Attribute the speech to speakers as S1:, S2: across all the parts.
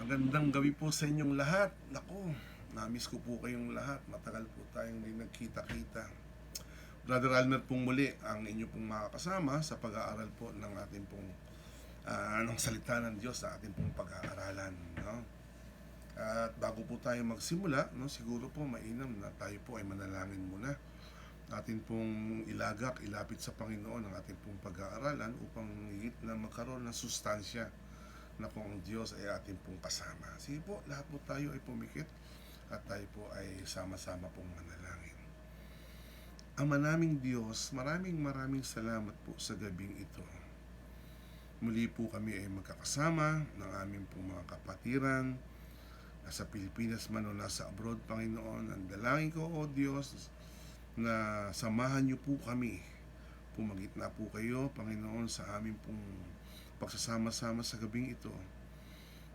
S1: Magandang gabi po sa inyong lahat. Naku, namiss ko po kayong lahat. Matagal po tayong hindi nagkita-kita. Brother Almer pong muli ang inyo pong makakasama sa pag-aaral po ng ating pong ng salita ng Diyos sa ating pong pag-aaralan. No? At bago po tayo magsimula, no, siguro po mainam na tayo po ay manalangin muna. Atin pong ilapit sa Panginoon ang ating pong pag-aaralan upang higit na magkaroon ng sustansya na kung ang Diyos ay ating pong kasama. Sige po, lahat po tayo ay pumikit at tayo po ay sama-sama pong manalangin. Ama naming Diyos, maraming salamat po sa gabing ito. Muli po kami ay magkakasama ng aming pong mga kapatiran, nasa Pilipinas man o nasa abroad, Panginoon. Ang dalangin ko, O Diyos, na samahan niyo po kami. Pumagit na po kayo, Panginoon, sa aming pong pagsasama-sama sa gabing ito,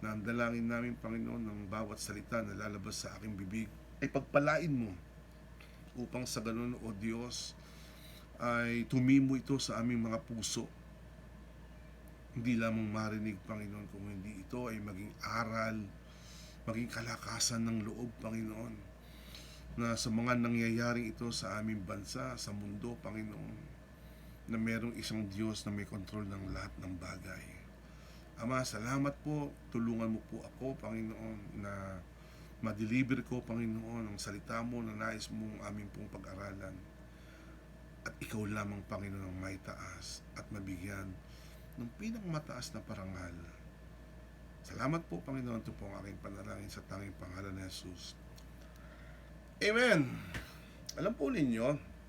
S1: na ang dalangin namin, Panginoon, ng bawat salita na lalabas sa aking bibig ay pagpalain mo upang sa ganun, O Diyos, ay tumimo ito sa aming mga puso. Hindi lamang marinig, Panginoon, kung hindi ito ay maging aral, maging kalakasan ng loob, Panginoon, na sa mga nangyayaring ito sa aming bansa, sa mundo, Panginoon, na merong isang Diyos na may kontrol ng lahat ng bagay. Ama, salamat po. Tulungan mo po ako, Panginoon, na ma-deliver ko, Panginoon, ang salita mo na nais mong aming pong pag-aralan. At ikaw lamang, Panginoon, ang may taas at mabigyan ng pinakamataas na parangal. Salamat po, Panginoon. Ito po ang aking panalangin sa tanging pangalan ni Jesus. Amen! Alam po ninyo,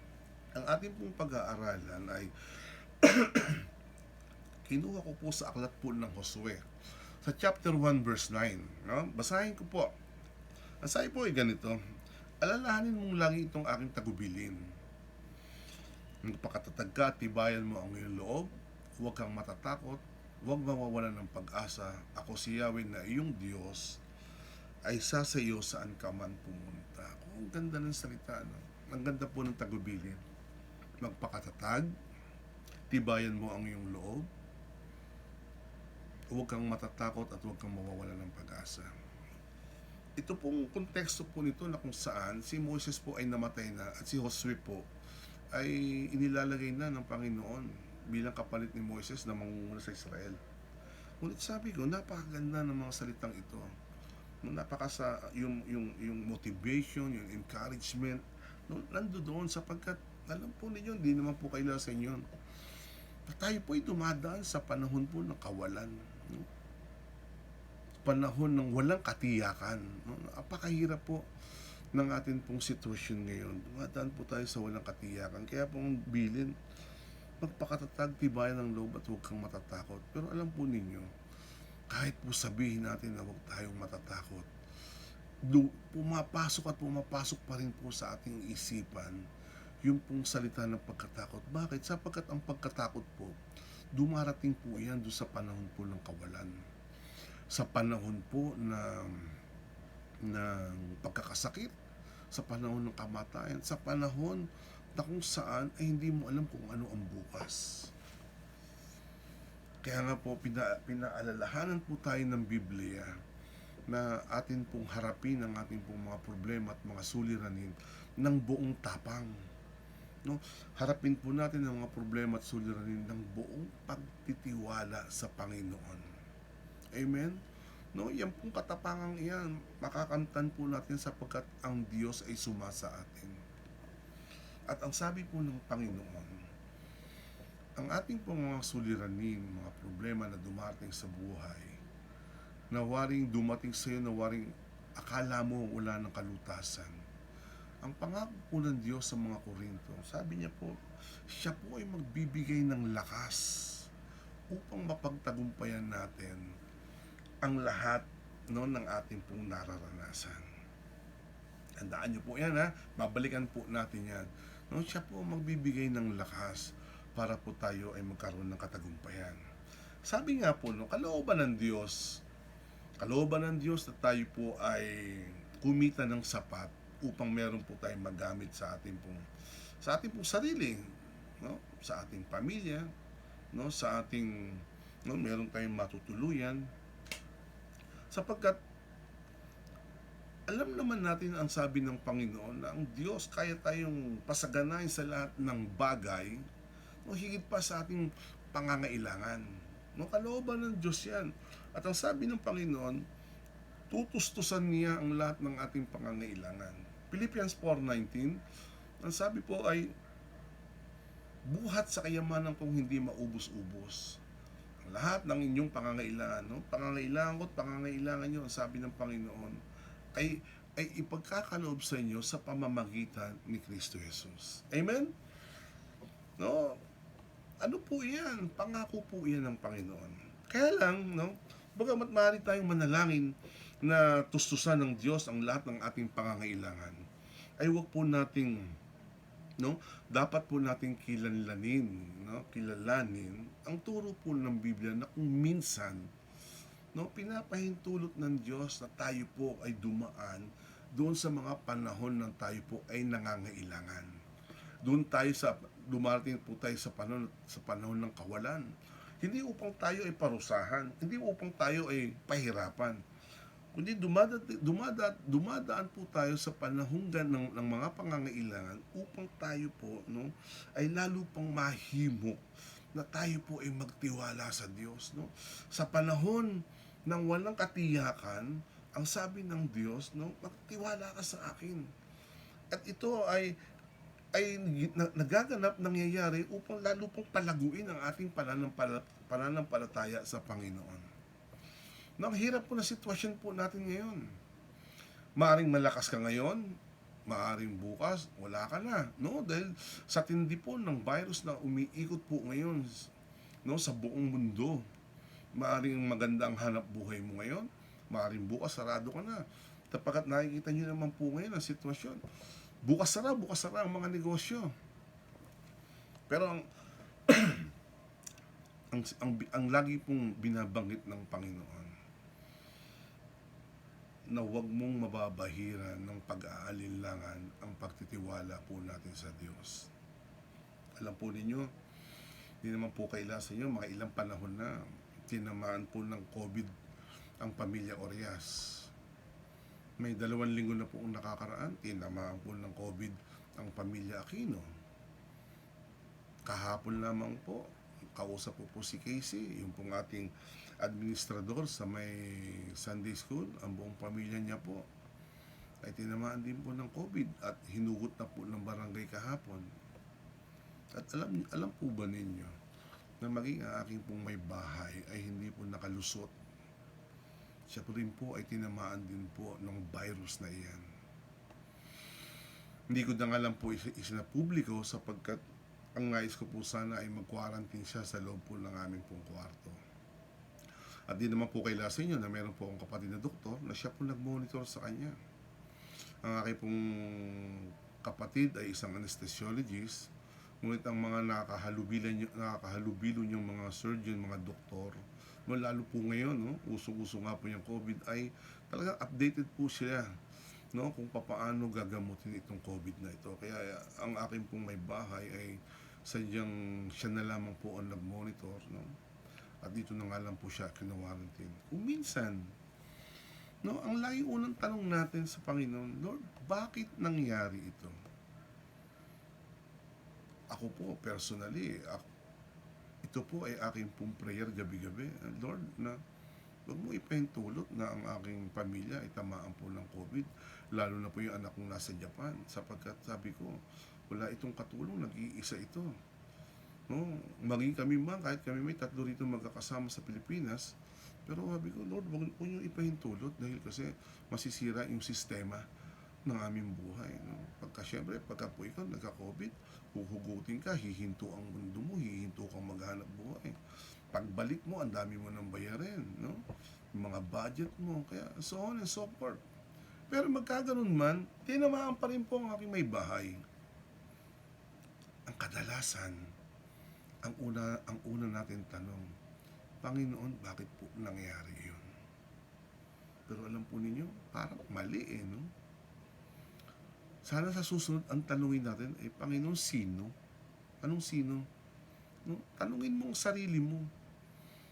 S1: ang ating pong pag-aaralan ay kinuha ko po sa aklat po ng Josue sa chapter 1 verse 9. No? Basahin ko po. Ang sabi po ay ganito: alalahanin mong lagi itong aking tagubilin. Magpakatatag ka at tibayan mo ang iyong loob. Huwag kang matatakot. Huwag mawawalan ng pag-asa. Ako si Yahweh na iyong Diyos ay sa iyo saan ka man pumunta. Ang ganda ng salita. No? Ang ganda po ng tagubilin. Magpakatatag, tibayan mo ang iyong loob, huwag kang matatakot at huwag kang mawawala ng pag-asa. Ito pong konteksto po nito na kung saan si Moses po ay namatay na at si Josue po ay inilalagay na ng Panginoon bilang kapalit ni Moses na mangunguna sa Israel. Ngunit sabi ko, napakaganda ng mga salitang ito. Yung motivation, yung encouragement, nandoon sapagkat alam po ninyo, hindi naman po kailangan sa inyo. Tayo po ay dumadaan sa panahon po ng kawalan. No? Panahon ng walang katiyakan. No? Napakahirap po ng atin pong sitwasyon ngayon. Dumadaan po tayo sa walang katiyakan. Kaya po ang bilin, magpakatatag, tibayan ng loob at huwag kang matatakot. Pero alam po ninyo, kahit po sabihin natin na huwag tayong matatakot, pumapasok pa rin po sa ating isipan yung pong salita ng pagkatakot. Bakit? Sapagkat ang pagkatakot po, dumarating po yan doon sa panahon po ng kawalan. Sa panahon po ng pagkakasakit, sa panahon ng kamatayan, sa panahon na kung saan ay hindi mo alam kung ano ang bukas. Kaya nga po, pinaalalahanan po tayo ng Biblia na atin pong harapin ang ating pong mga problema at mga suliranin ng buong tapang. No? Harapin po natin ang mga problema at suliranin ng buong pagtitiwala sa Panginoon. Amen? No, yan pong katapangang iyan, makakamtan po natin sapagkat ang Diyos ay sumasa atin. At ang sabi po ng Panginoon, ang ating pong mga suliranin, mga problema na dumating sa buhay, na waring dumating sa iyo, na waring akala mo wala ng kalutasan. Ang pangako po ng Diyos sa mga Korinto, sabi niya po, siya po ay magbibigay ng lakas upang mapagtagumpayan natin ang lahat ng ating pong nararanasan. Tandaan niyo po yan, ha? Babalikan po natin yan. No, siya po magbibigay ng lakas para po tayo ay magkaroon ng katagumpayan. Sabi nga po, kalooban ng Diyos na tayo po ay kumita ng sapat upang meron po tayong magamit sa ating pong sarili, no? Sa ating pamilya, no? Sa ating meron tayong matutuluyan. Sapagkat alam naman natin ang sabi ng Panginoon na ang Diyos kaya tayong pasaganahin sa lahat ng bagay, no, higit pa sa ating pangangailangan. No, kalooban ng Diyos yan. At ang sabi ng Panginoon, tutustusan niya ang lahat ng ating pangangailangan. Philippians 4:19, ang sabi po ay, buhat sa kayamanan kong hindi maubos-ubos ang lahat ng inyong pangangailangan. No? Pangangailangan ko at pangangailangan nyo, ang sabi ng Panginoon, ay ipagkakaloob sa inyo sa pamamagitan ni Kristo Jesus. Amen? No? Ano po yan? Pangako po yan ng Panginoon. Kaya lang, no? Bagamat maaari tayong manalangin na tustusan ng Diyos ang lahat ng ating pangangailangan, ay huwag po nating, no, dapat po nating kilalanin ang turo po ng Biblia na kung minsan, no, pinapahintulot ng Diyos na tayo po ay dumaan doon sa mga panahon na tayo po ay nangangailangan. Dumarating po tayo sa panahon ng kawalan. Hindi upang tayo ay parusahan, hindi upang tayo ay pahirapan, kundi dumadaan po tayo sa panahon ng mga pangangailangan upang tayo po, no, ay lalo pang mahimok na tayo po ay magtiwala sa Diyos. No? Sa panahon ng walang katiyakan, ang sabi ng Diyos, no, magtiwala ka sa akin. At ito ay nagaganap, nangyayari upang lalo pang palaguin ang ating pananampalataya sa Panginoon. No, ang hirap po na sitwasyon po natin ngayon. Maaring malakas ka ngayon, maaring bukas, wala ka na. No? Dahil sa tindi po ng virus na umiikot po ngayon, no, sa buong mundo. Maaring maganda ang hanap buhay mo ngayon, maaring bukas sarado ka na. Tapagkat nakikita nyo naman po ngayon ang sitwasyon. Bukas sara ang mga negosyo. Pero ang lagi pong binabanggit ng Panginoon, na huwag mong mababahiran ng pag-aalinlangan ang pagtitiwala po natin sa Diyos. Alam po ninyo, hindi naman po kaila sa inyo, mga ilang panahon na tinamaan po ng COVID ang pamilya Orias. May 2 linggo na po ang nakakaraan, tinamaan po ng COVID ang pamilya Aquino. Kahapon lamang po, kausap po si Casey, yung pong ating administrador sa may Sunday School, ang buong pamilya niya po ay tinamaan din po ng COVID at hinugot na po ng barangay kahapon. At alam po ba ninyo na maging ang aking pong may bahay ay hindi po nakalusot? Siya po rin po ay tinamaan din po ng virus na iyan. Hindi ko na nga lang po isinapubliko sapagkat ang nais ko po sana ay mag-quarantine siya sa loob po ng aming pong kwarto. At di naman po kaila sa inyo na meron po akong kapatid na doktor na siya po nag-monitor sa kanya. Ang aking pong kapatid ay isang anesthesiologist, ngunit ang mga nakakahalubilo niyong mga surgeon, mga doktor, lalo po ngayon, no, usong-uso nga po yung COVID, ay talagang updated po sila, no, kung paano gagamutin itong COVID na ito. Kaya ang aking pong may bahay ay sadyang siya na lamang po ang nag-monitor, no? At dito na nga lang po siya kinawarantin. Kung minsan, no, ang lagi unang tanong natin sa Panginoon, Lord, bakit nangyari ito? Ako po, personally, ito po ay aking pong prayer gabi-gabi. Lord, na huwag mo ipahintulot na ang aking pamilya ay tamaan po ng COVID, lalo na po yung anak kong nasa Japan, sapagkat sabi ko, wala itong katulong, nag-iisa ito. No, maging kami man, kahit kami may 3 rito magkakasama sa Pilipinas, pero sabi ko, Lord, huwag niyo ipahintulot dahil kasi masisira yung sistema ng aming buhay. No? Pagka po ikaw nagka-COVID, huhugutin ka, hihinto ang mundo mo, hihinto kang maghanap buhay. Pagbalik mo, ang dami mo nang bayarin, no? Yung mga budget mo, kaya so on and so forth. Pero magkaganon man, tinamaan pa rin po ang aking may bahay. Ang kadalasan, ang una natin tanong, Panginoon, bakit po nangyari yun? Pero alam po ninyo, parang mali no? Sana sa susunod ang tanungin natin, Panginoon, sino? Anong sino? No? Tanungin mo ang sarili mo.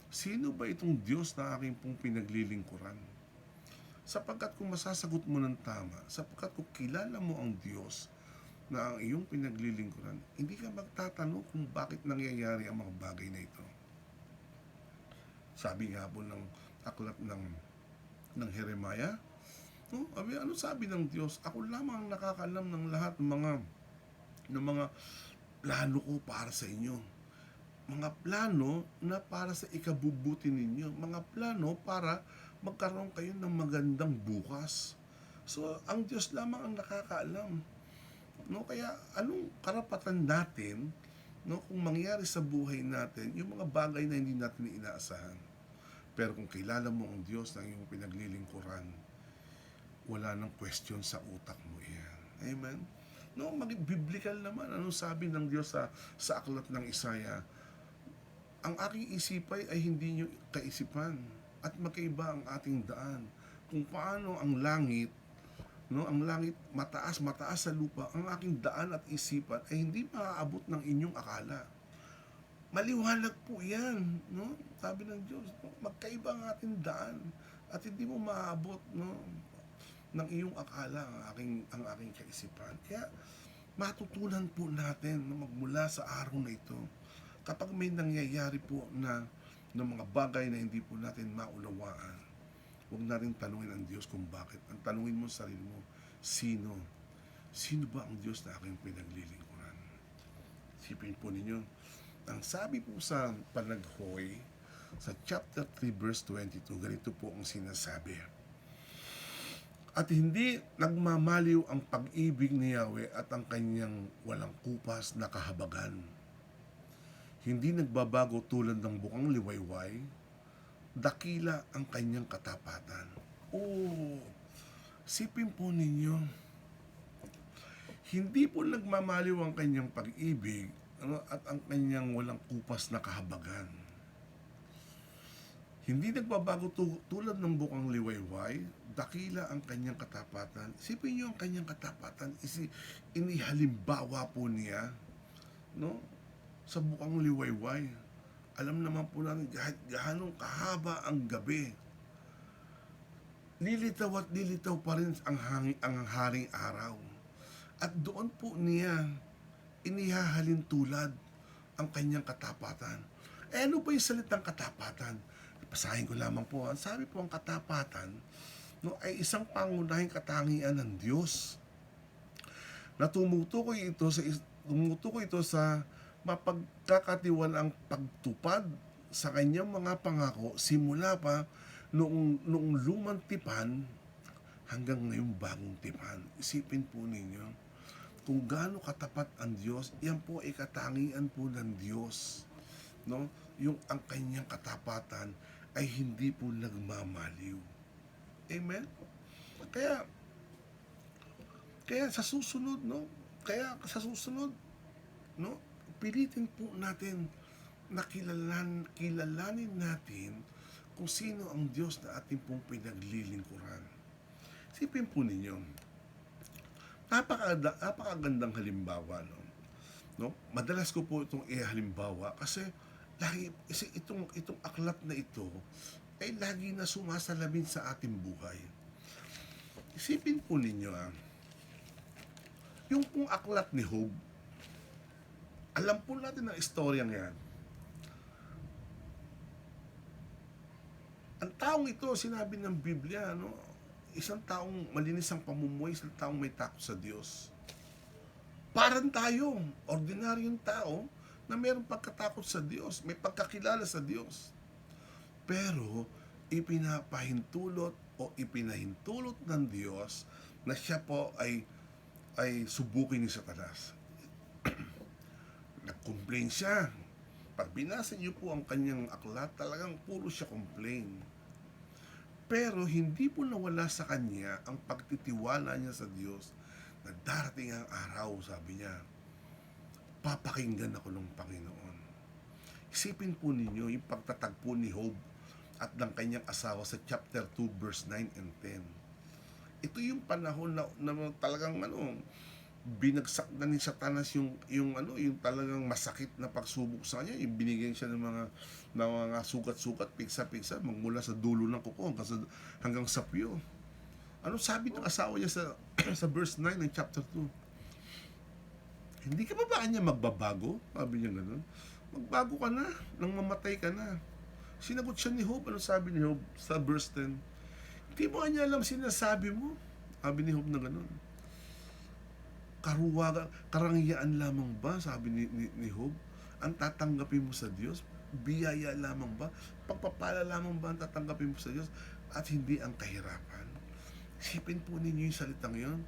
S1: Sino ba itong Diyos na aking pong pinaglilingkuran? Sapagkat kung masasagot mo ng tama, sapagkat kung kilala mo ang Diyos na ang iyong pinaglilingkuran, hindi ka magtatanong kung bakit nangyayari ang mga bagay na ito. Sabi nga po ng aklat ng Jeremiah, no? Ano sabi ng Diyos? Ako lamang ang nakakaalam ng lahat ng mga plano ko para sa inyo. Mga plano na para sa ikabubuti ninyo. Mga plano para magkaroon kayo ng magandang bukas. So, ang Diyos lamang ang nakakaalam. No? Kaya, anong karapatan natin, no, kung mangyari sa buhay natin, yung mga bagay na hindi natin inaasahan. Pero kung kilala mo ang Diyos na iyong pinaglilingkuran, wala nang question sa utak mo yan. Amen? No, biblical naman. Anong sabi ng Diyos sa aklat ng Isaiah? Ang aking isipay ay hindi nyo kaisipan at magkaiba ang ating daan. Kung paano ang langit, no, ang langit mataas sa lupa, ang aking daan at isipan ay hindi maaabot ng inyong akala. Maliwanag po yan, no? Sabi ng Diyos, no? Magkaiba ang ating daan at hindi mo maaabot, no, ng iyong akala ang aking kaisipan. Kaya matutunan po natin na magmula sa araw na ito, kapag may nangyayari po na ng mga bagay na hindi po natin maunawaan, huwag na rin tanungin ang Diyos kung bakit. Ang tanungin mo sa sarili mo, sino? Sino ba ang Diyos na aking pinaglilingkuran? Isipin po ninyo, ang sabi po sa Panaghoy, sa chapter 3 verse 22, ganito po ang sinasabi. At hindi nagmamaliw ang pag-ibig ni Yahweh at ang kanyang walang kupas na kahabagan. Hindi nagbabago tulad ng bukang liwayway, dakila ang kanyang katapatan. Sipin po ninyo, hindi po nagmamaliw ang kanyang pag-ibig, ano, at ang kanyang walang kupas na kahabagan. Hindi nagbabago tulad ng bukang liwayway, dakila ang kanyang katapatan. Isipin niyo ang kanyang katapatan, inihalimbawa po niya, no, sa bukang liwayway. Alam naman po natin kahit gaano kahaba ang gabi, lilitaw at lilitaw pa rin ang haring araw. At doon po niya inihahalin tulad ang kanyang katapatan. Ano ba yung salitang katapatan? Basahin ko lamang po. Ang sabi po, ang katapatan, no, ay isang pangunahing katangian ng Diyos na tumutukoy ito sa mapagkakatiwalaang pagtupad sa kanyang mga pangako simula pa noong lumang tipan hanggang ngayong bagong tipan. Isipin po ninyo kung gaano katapat ang Diyos. Yan po ay katangian po ng Diyos, no? Yung ang kanyang katapatan ay hindi po nagmamaliw. Amen? Kaya sa susunod, no, pilitin po natin na kilalanin natin kung sino ang Diyos na ating pong pinaglilingkuran. Sipin po ninyo, napakagandang halimbawa, no? Madalas ko po itong ihalimbawa kasi itong aklat na ito ay lagi na sumasalamin sa ating buhay. Isipin po ninyo, yung pong aklat ni Job, alam po natin ang istoryang yan. Ang taong ito, sinabi ng Biblia, no, isang taong malinis ang pamumuhay, isang taong may takot sa Diyos. Parang tayo, ordinaryong tao, na mayroong pagkatakot sa Diyos, may pagkakilala sa Diyos. Pero, ipinahintulot ng Diyos na siya po ay subukin ni Satanas. Nag-complain siya. Pag binasa niyo po ang kanyang aklat, talagang puro siya complain. Pero hindi po nawala sa kanya ang pagtitiwala niya sa Diyos na darating ang araw, sabi niya, papakinggan ako ng Panginoon. Isipin po ninyo yung pagtatagpo ni Job at ng kanyang asawa sa chapter 2 verse 9 and 10. Ito yung panahon na talagang binagsak na ni Satanas yung talagang masakit na pagsubok sa kanya. Yung binigyan siya ng mga sugat-sugat, piksa-piksa magmula sa dulo ng kuko hanggang sa piyo. Ano sabi ng asawa niya sa sa verse 9 ng chapter 2? Hindi ka ba niya magbabago? Sabi niya gano'n. Magbago ka na, nang mamatay ka na. Sinagot siya ni Job. Ano sabi ni Job sa verse 10? Hindi mo niya alam sinasabi mo. Sabi ni Job na gano'n. Karuwagan, karangyaan lamang ba? Sabi ni Job. Ang tatanggapin mo sa Diyos? Biyaya lamang ba? Pagpapala lamang ba ang tatanggapin mo sa Diyos? At hindi ang kahirapan. Isipin po ninyo yung salitang yon.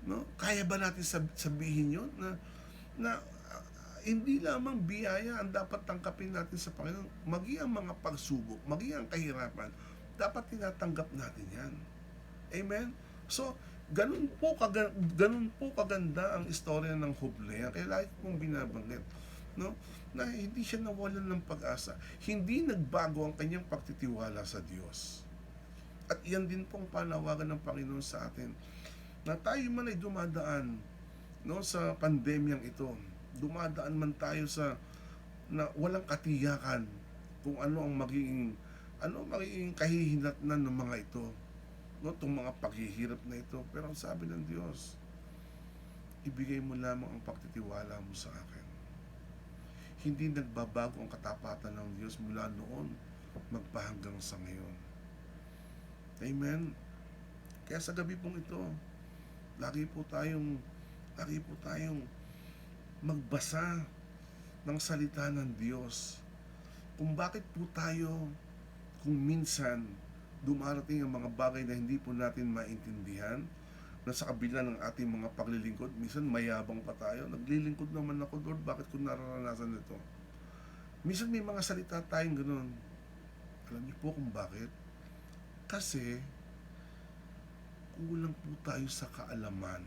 S1: No? Kaya ba natin sabihin yon na hindi lamang biyaya ang dapat tangkapin natin sa Panginoon, maging ang mga pagsubok, maging ang kahirapan, dapat tinatanggap natin yan. Amen? So, ganun po kaganda ang istorya ng Job na yan. Kaya lagi kong binabanggit, no? Na hindi siya nawalan ng pag-asa. Hindi nagbago ang kanyang pagtitiwala sa Diyos. At yan din pong panawagan ng Panginoon sa atin, na tayo man ay dumadaan, no, sa pandemyang ito, dumadaan man tayo sa na walang katiyakan kung ano ang magiging kahihinatnan ng mga ito, no, itong mga paghihirap na ito. Pero ang sabi ng Diyos, ibigay mo lamang ang pagtitiwala mo sa akin. Hindi nagbabago ang katapatan ng Diyos mula noon magpahanggang sa ngayon. Amen. Kaya sa gabi pong ito, lagi po tayong magbasa ng salita ng Diyos. Kung bakit po tayo, kung minsan dumarating ang mga bagay na hindi po natin maintindihan, na sa kabila ng ating mga paglilingkod, minsan mayabang pa tayo. Naglilingkod naman ako, Lord, bakit ko nararanasan ito? Minsan may mga salita tayong ganoon. Alam niyo po kung bakit? Kasi kulang po tayo sa kaalaman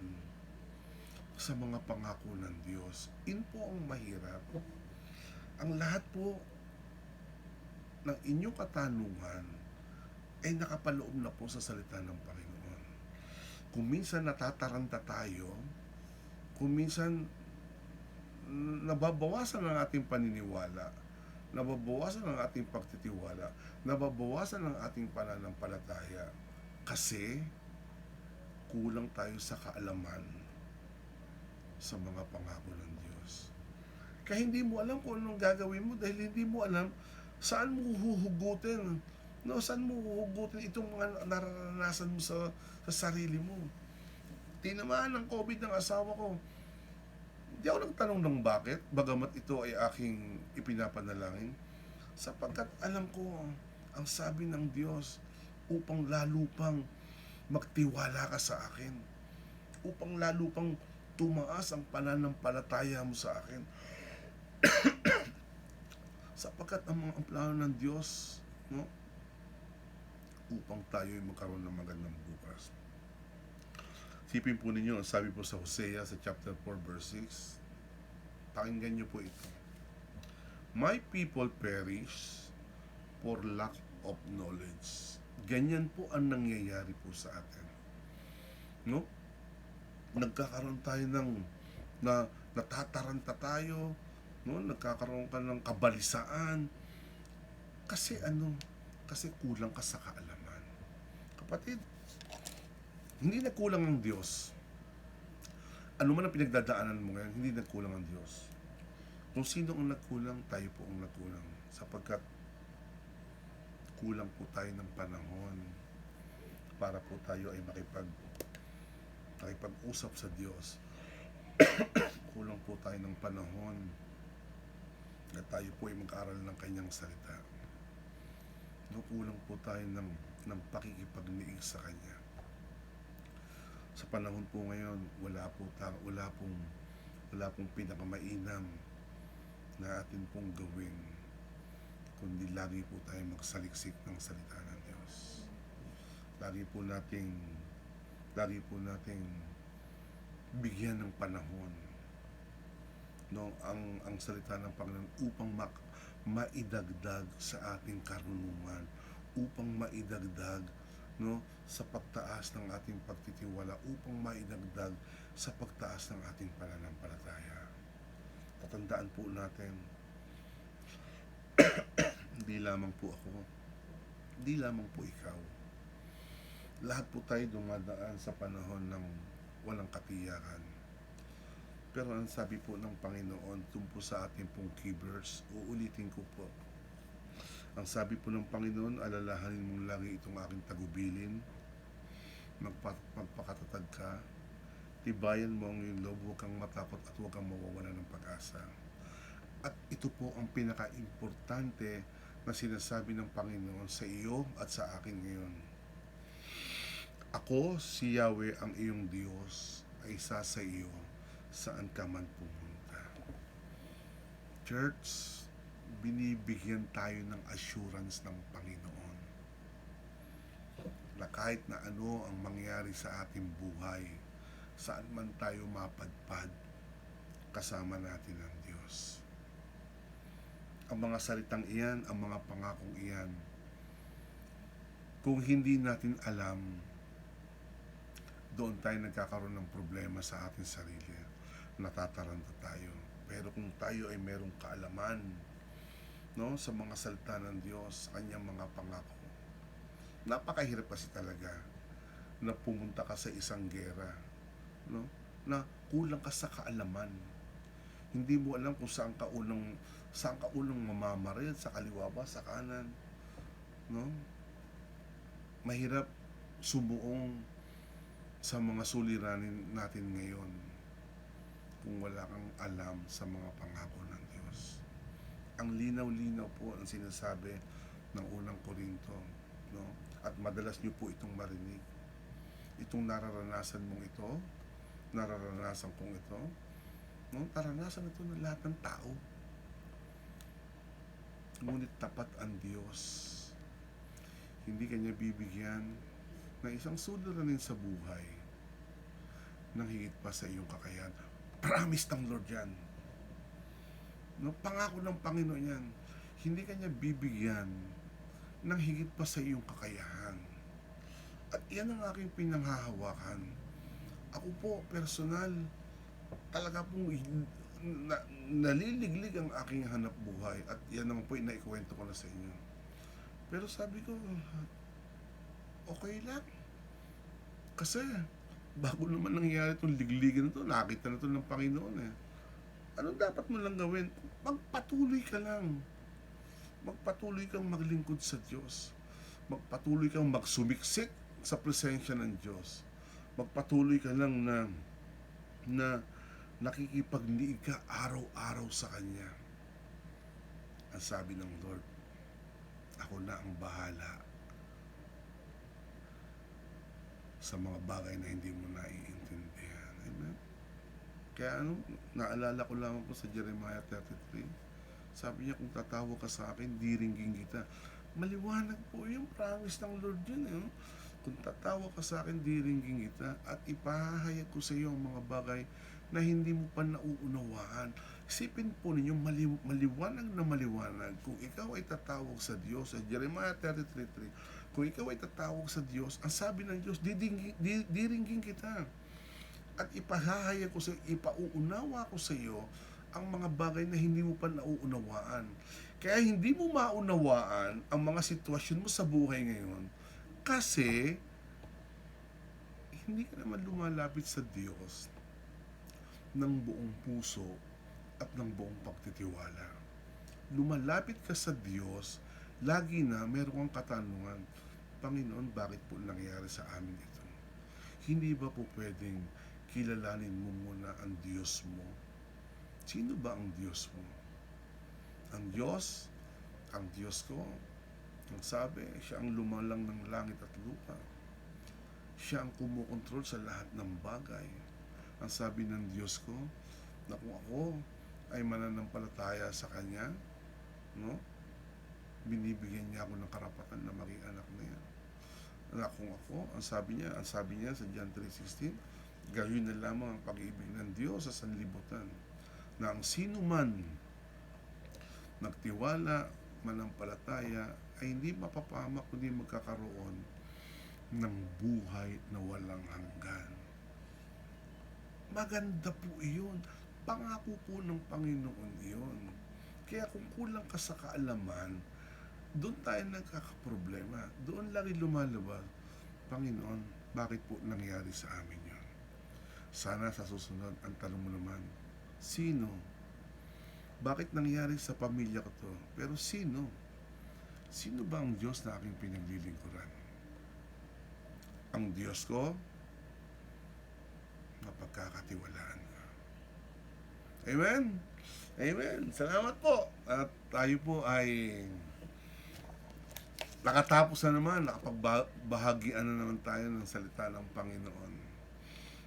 S1: sa mga pangako ng Diyos. Yun po ang mahirap. Ang lahat po ng inyong katanungan ay nakapaloob na po sa salita ng Panginoon. Kung minsan natataranta tayo, kung minsan nababawasan ang ating paniniwala, nababawasan ang ating pagtitiwala, nababawasan ang ating pananampalataya, kasi kulang tayo sa kaalaman sa mga pangako ng Diyos. Kaya hindi mo alam kung anong gagawin mo dahil hindi mo alam saan mo huhugutin. No, saan mo huhugutin itong mga nararanasan mo sa sarili mo. Tinamaan ng COVID ng asawa ko. Hindi ako nagtanong ng bakit, bagamat ito ay aking ipinapanalangin. Sapagkat alam ko ang sabi ng Diyos upang lalo pang magtiwala ka sa akin. Upang lalo pang tumaas ang pananampalataya mo sa akin. Sapagkat ang mga plano ng Diyos, no, upang tayo ay magkaroon ng magandang bukas. Sipin po ninyo, ang sabi po sa Hosea sa chapter 4 verse 6, pakinggan nyo po ito. My people perish for lack of knowledge. Ganyan po ang nangyayari po sa atin. No? Nagkakaroon tayo ng natataranta tayo, no? Nagkakaroon ka ng kabalisaan. Kasi kasi kulang ka sa kaalaman. Kapatid, hindi nagkulang ang Diyos. Ano man ang pinagdadaanan mo ngayon, hindi nagkulang ang Diyos. Kung sino ang nagkulang, tayo po ang nagkulang. Sapagkat kulang po tayo ng panahon para po tayo ay makipag-usap sa Diyos. Kulang po tayo ng panahon na tayo po ay mag-aral ng kanyang salita. Kulang po tayo ng pakikipagniig sa Kanya. Sa panahon po ngayon, wala pong pinakamainam na atin pong gawin kundi lagi po tayo magsaliksik ng salita ng Diyos. Lagi po nating bigyan ng panahon, no, ang salita ng Panginoon upang maidagdag sa ating karunungan, upang maidagdag, no, sa pagtaas ng ating pagtitiwala, upang maidagdag sa pagtaas ng ating pananampalataya. Tatandaan po natin, hindi lamang po ako, hindi lamang po ikaw, Lahat po tayo dumadaan sa panahon ng walang katiyakan. Pero ang sabi po ng Panginoon tungkol sa ating pong key verse, uulitin ko po. Ang sabi po ng Panginoon, alalahanin mong lagi itong aking tagubilin, magpakatatag ka, tibayan mo ang iyong loob, huwag kang matakot at huwag kang mawawala ng pag-asa. At ito po ang pinaka-importante na sinasabi ng Panginoon sa iyo at sa akin ngayon. Ako, si Yahweh ang iyong Diyos, ay isa sa iyo saan ka man pumunta. Church, binibigyan tayo ng assurance ng Panginoon na kahit na ano ang mangyari sa ating buhay, saan man tayo mapadpad, kasama natin ang Diyos. Ang mga salitang iyan, ang mga pangakong iyan, kung hindi natin alam, doon tayo nagkakaroon ng problema sa ating sarili. Natataranta tayo. Pero kung tayo ay merong kaalaman, no, sa mga salita ng Diyos, kanyang mga pangako, napakahirap kasi talaga na pumunta ka sa isang gera, no, na kulang ka sa kaalaman. Hindi mo alam kung saan ka unang mamamaril, sa kaliwa ba, sa kanan, no? Mahirap sumuong sa mga suliranin natin ngayon kung wala kang alam sa mga pangako ng Diyos. Ang linaw-linaw po ang sinasabi ng unang Korinto, no? At madalas niyo po itong marinig. Itong nararanasan mong ito, nararanasan kong ito, no? Naranasan ito ng lahat ng tao. Ngunit tapat ang Diyos. Hindi kanya bibigyan ng isang suliranin sa buhay nang higit pa sa iyong kakayahan. Promise ng Lord yan. No, pangako ng Panginoon yan. Hindi kanya bibigyan ng higit pa sa iyong kakayahan. At yan ang aking pinanghahawakan. Ako po, personal, talaga pong naliliglig ang aking hanap buhay. At yan naman po, naikwento ko na sa inyo. Pero sabi ko, okay lang. Kasi, bago naman nangyari itong ligligan na ito, nakita na ito ng Panginoon eh. Anong dapat mo lang gawin? Magpatuloy ka lang. Magpatuloy kang maglingkod sa Diyos. Magpatuloy kang magsumiksik sa presensya ng Diyos. Magpatuloy ka lang na nakikipagniig ka araw-araw sa Kanya. Ang sabi ng Lord, ako na ang bahala sa mga bagay na hindi mo naiintindihan. Amen? Kaya naalala ko lamang po sa Jeremiah 33. Sabi niya, kung tatawag ka sa akin, diringgin kita. Maliwanag po yung promise ng Lord yun. Eh. Kung tatawag ka sa akin, diringgin kita. At ipahahayag ko sa iyo ang mga bagay na hindi mo pa nauunawaan. Isipin po ninyo, maliwanag na maliwanag. Kung ikaw ay tatawag sa Diyos, sa Jeremiah 33:3, kung ikaw ay tatawag sa Diyos, ang sabi ng Diyos, diringgin kita. At ipahahayag ko sa iyo, ipauunawa ko sa iyo ang mga bagay na hindi mo pa nauunawaan. Kaya hindi mo maunawaan ang mga sitwasyon mo sa buhay ngayon kasi hindi ka naman lumalapit sa Diyos ng buong puso at ng buong pagtitiwala. Lumalapit ka sa Diyos, lagi na meron kang katanungan, Panginoon, bakit po nangyari sa amin ito? Hindi ba po pwedeng kilalanin mo muna ang Diyos mo? Sino ba ang Diyos mo? Ang Diyos ko, ang sabi, siya ang lumalang ng langit at lupa. Siya ang kumukontrol sa lahat ng bagay. Ang sabi ng Diyos ko, na kung ako ay mananampalataya sa Kanya, no? Binibigyan niya ako ng karapatan na maging anak niya. Na kung ako, ang sabi niya sa John 3:16, gayon na lamang ang pag-ibig ng Diyos sa sanlibutan, na ang sino man nagtiwala, manampalataya, ay hindi mapapahamak kundi magkakaroon ng buhay na walang hanggan. Maganda po iyon. Pangako po ng Panginoon iyon. Kaya kung kulang ka sa kaalaman, doon tayo nagkakaproblema. Doon lagi lumalabas Panginoon, bakit po nangyari sa amin yun? Sana sa susunod, ang tanong mo naman, sino? Bakit nangyari sa pamilya ko to? Pero sino? Sino ba ang Diyos na aking pinaglilingkuran? Ang Diyos ko, mapagkakatiwalaan ko. Amen? Amen. Salamat po. At tayo po ay nakatapos na naman, nakapagbahagian na naman tayo ng salita ng Panginoon.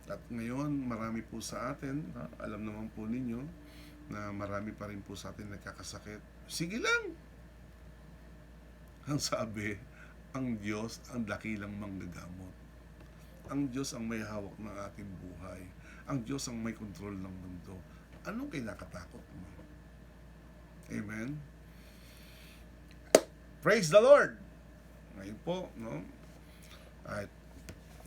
S1: At ngayon, marami po sa atin, alam naman po ninyo, na marami pa rin po sa atin nagkakasakit. Sige lang! Ang sabi, ang Diyos ang dakilang manggagamot. Ang Diyos ang may hawak ng ating buhay. Ang Diyos ang may kontrol ng mundo. Anong kinakatakot mo? Amen? Praise the Lord! Ngayon po, no? At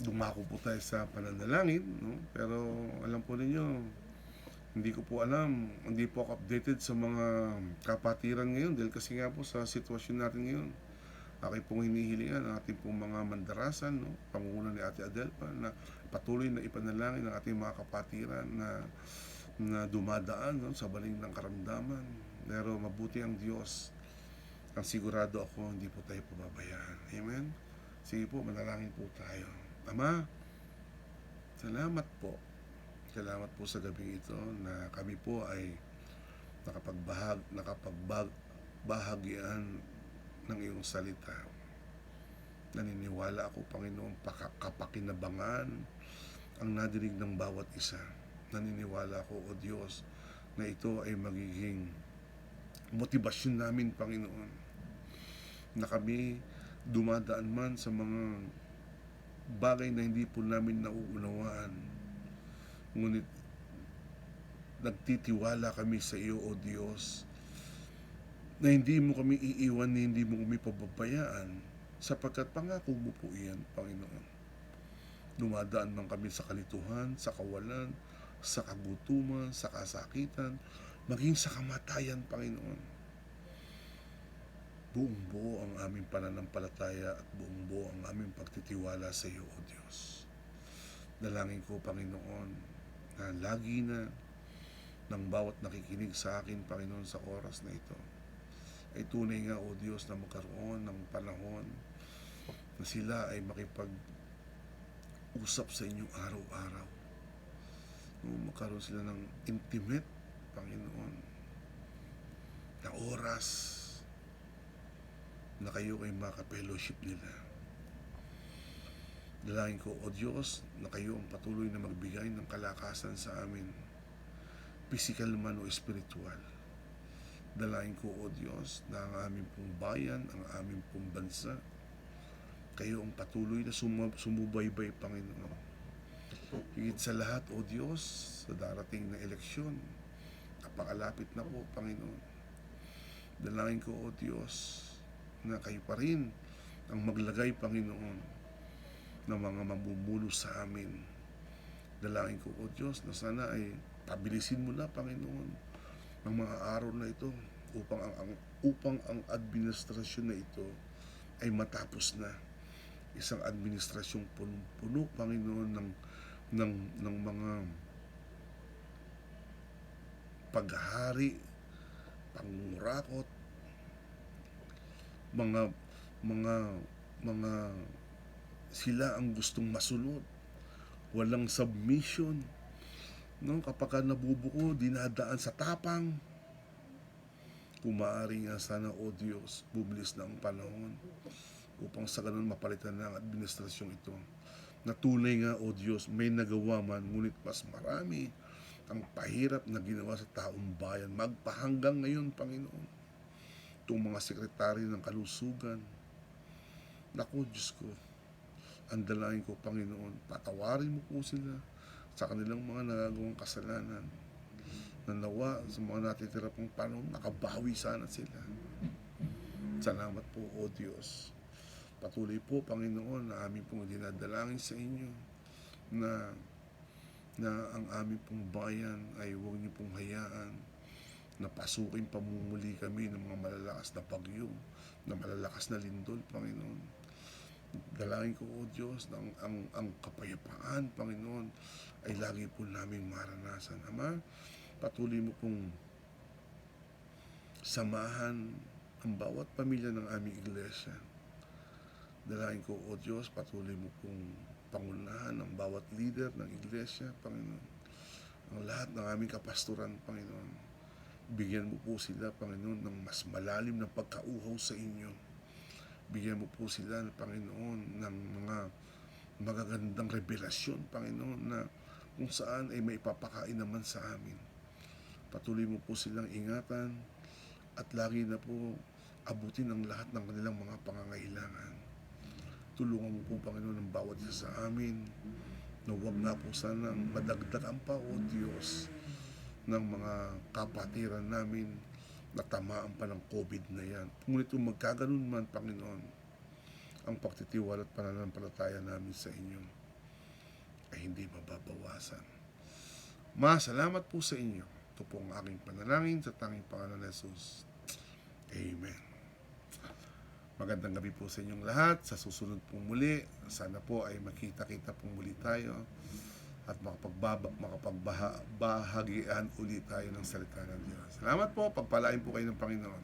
S1: dumako po tayo sa pananalangin, no? Pero alam po ninyo, hindi ko po alam, hindi po ako updated sa mga kapatiran ngayon dahil kasi nga po sa sitwasyon natin ngayon. Aking pong hinihilingan ang ating pong mga mandarasan, no? Pangunguna ni Ate Adelpa na patuloy na ipanalangin ang ating mga kapatiran na dumadaan, no? Sa baling ng karamdaman. Pero mabuti ang Diyos. Ang sigurado ako, hindi po tayo pababayaan. Amen? Sige po, manalangin po tayo. Ama, salamat po. Salamat po sa gabi ito na kami po ay nakapagbahagian ng iyong salita. Naniniwala ako, Panginoon, kapakinabangan ang nadinig ng bawat isa. Naniniwala ako, O Diyos, na ito ay magiging motibasyon namin, Panginoon, na kami dumadaan man sa mga bagay na hindi po namin nauunawaan. Ngunit nagtitiwala kami sa iyo, O Diyos, na hindi mo kami iiwan, hindi mo kami pababayaan, sapagkat pangako mo po iyan, Panginoon. Dumadaan man kami sa kalituhan, sa kawalan, sa kagutuman, sa kasakitan, maging sa kamatayan, Panginoon. Buong buo ang aming pananampalataya at buong buo ang aming pagtitiwala sa iyo, O Diyos. Dalangin ko, Panginoon, na lagi na ng bawat nakikinig sa akin, Panginoon, sa oras na ito, ay tunay nga, O Diyos, na magkaroon ng panahon na sila ay makipag-usap sa inyong araw-araw. Magkaroon sila ng intimate, Panginoon, na oras na kayo ay maka-fellowship nila. Dalangin ko, O Diyos, na kayo ang patuloy na magbigay ng kalakasan sa amin, physical man o spiritual. Dalangin ko, O Diyos, na ang aming pong bayan, ang aming pong bansa, kayo ang patuloy na sumubaybay, Panginoon. Higit sa lahat, O Diyos, sa darating na eleksyon, kapakalapit na po, Panginoon. Dalangin ko, O Diyos, na kayo pa rin ang maglagay, Panginoon, ng mga mamumuno sa amin. Dalangin ko, O Diyos, na sana ay pabilisin mo na, Panginoon, ang mga araw na ito upang ang administrasyon na ito ay matapos na. Isang administrasyong punong-puno, Panginoon, ng mga paghahari, pangurakot, mga sila ang gustong masunod, walang submission, no? Kapag nabubuko, dinadaan sa tapang. Kung maaari nga sana, O Diyos, bumilis na ang panahon upang sa ganun mapalitan na ang administrasyong ito. Na tunay nga, O Diyos, may nagawa man, ngunit mas marami ang pahirap na ginawa sa taong bayan. Magpahanggang ngayon, Panginoon, itong mga sekretary ng kalusugan. Naku, Diyos ko, ang dalangin ko, Panginoon, patawarin mo po sila sa kanilang mga nagagawang kasalanan. Nanawa sa mga natitira pang panahon, nakabawi sana sila. Salamat po, O Diyos. Patuloy po, Panginoon, na aming pong dinadalangin sa inyo na ang aming pong bayan ay huwag niyo pong hayaan na pasukin pamumuli kami ng mga malalakas na bagyo, na malalakas na lindol, Panginoon. Dalangin ko, O Diyos, na ang kapayapaan, Panginoon, ay lagi po naming maranasan. Ama, patuloy mo pong samahan ang bawat pamilya ng aming iglesia. Dalangin ko, O Diyos, patuloy mo pong pangunahan ang bawat leader ng iglesia, Panginoon. Ang lahat ng aming kapasturan, Panginoon. Bigyan mo po sila, Panginoon, ng mas malalim na pagkauhaw sa inyo. Bigyan mo po sila, Panginoon, ng mga magagandang revelasyon, Panginoon, na kung saan ay may papakain naman sa amin. Patuloy mo po silang ingatan at lagi na po abutin ang lahat ng kanilang mga pangangailangan. Tulungan mo po, Panginoon, ang bawat isa sa amin na huwag na po sanang madagdagan pa, O Diyos, ng mga kapatiran namin na tamaan pa ng COVID na yan. Ngunit kung magkaganon man, Panginoon, ang pagtitiwala at pananampalataya namin sa inyo ay hindi mababawasan. Salamat po sa inyo. Ito po ang aking panalangin sa tanging pangalan ni Jesus. Amen. Magandang gabi po sa inyong lahat. Sa susunod pong muli, sana po ay makita-kita pong muli tayo at makapagbahagian ulit tayo ng salita ng Diyos. Salamat po. Pagpalain po kayo ng Panginoon.